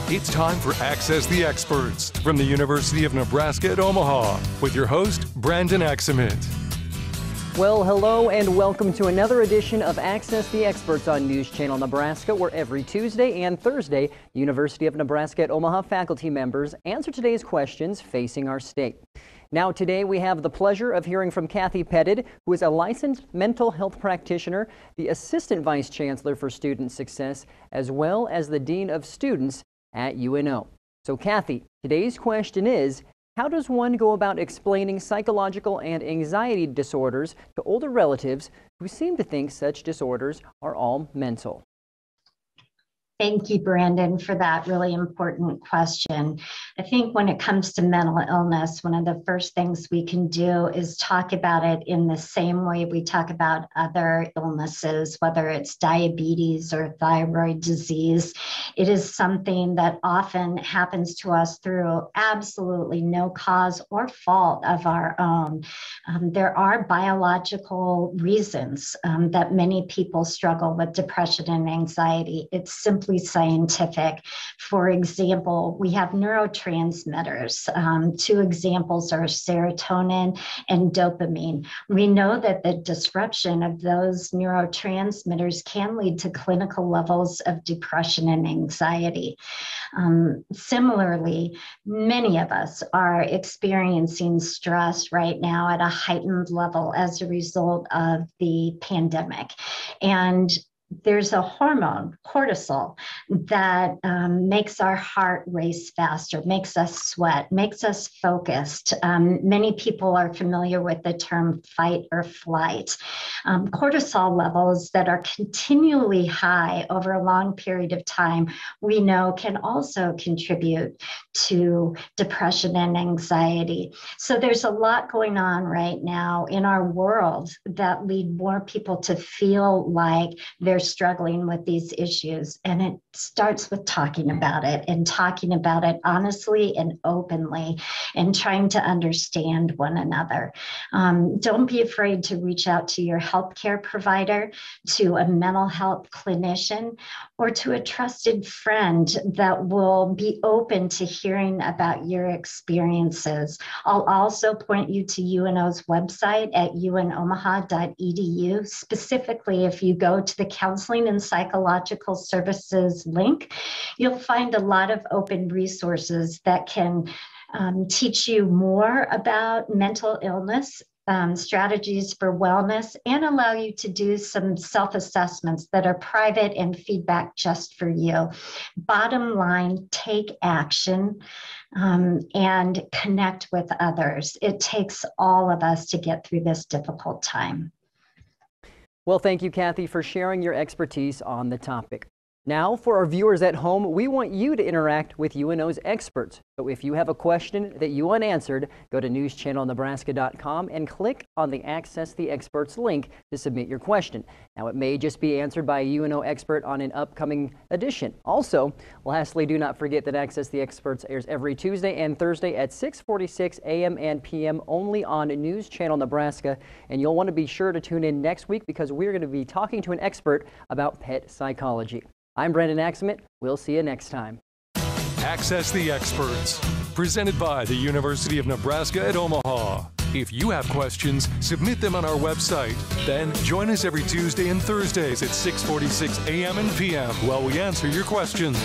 It's time for Access the Experts from the University of Nebraska at Omaha with your host, Brandon Axamit. Well, hello and welcome to another edition of Access the Experts on News Channel Nebraska, where every Tuesday and Thursday, University of Nebraska at Omaha faculty members answer today's questions facing our state. Now today we have the pleasure of hearing from Cathy Pettid, who is a licensed mental health practitioner, the Assistant Vice Chancellor for Student Success, as well as the Dean of Students at UNO. So Cathy, today's question is, how does one go about explaining psychological and anxiety disorders to older relatives who seem to think such disorders are all mental? Thank you, Brandon, for that really important question. I think when it comes to mental illness, one of the first things we can do is talk about it in the same way we talk about other illnesses, whether it's diabetes or thyroid disease. It is something that often happens to us through absolutely no cause or fault of our own. There are biological reasons that many people struggle with depression and anxiety. It's simply scientific. For example, we have neurotransmitters. Two examples are serotonin and dopamine. We know that the disruption of those neurotransmitters can lead to clinical levels of depression and anxiety. Similarly, many of us are experiencing stress right now at a heightened level as a result of the pandemic. And there's a hormone, cortisol, that makes our heart race faster, makes us sweat, makes us focused. Many people are familiar with the term fight or flight. Cortisol levels that are continually high over a long period of time, we know can also contribute to depression and anxiety. So there's a lot going on right now in our world that lead more people to feel like they're struggling with these issues. And it starts with talking about it and talking about it honestly and openly and trying to understand one another. Don't be afraid to reach out to your healthcare provider, to a mental health clinician, or to a trusted friend that will be open to hearing about your experiences. I'll also point you to UNO's website at unomaha.edu. Specifically, if you go to the Counseling and Psychological Services link, you'll find a lot of open resources that can teach you more about mental illness, strategies for wellness, and allow you to do some self-assessments that are private and feedback just for you. Bottom line, take action and connect with others. It takes all of us to get through this difficult time. Well, thank you, Cathy, for sharing your expertise on the topic. Now, for our viewers at home, we want you to interact with UNO's experts. So if you have a question that you want answered, go to newschannelnebraska.com and click on the Access the Experts link to submit your question. Now, it may just be answered by a UNO expert on an upcoming edition. Also, lastly, do not forget that Access the Experts airs every Tuesday and Thursday at 6:46 a.m. and p.m. only on News Channel Nebraska. And you'll want to be sure to tune in next week because we're going to be talking to an expert about pet psychology. I'm Brandon Axamit. We'll see you next time. Access the Experts, presented by the University of Nebraska at Omaha. If you have questions, submit them on our website. Then join us every Tuesday and Thursdays at 6:46 a.m. and p.m. while we answer your questions.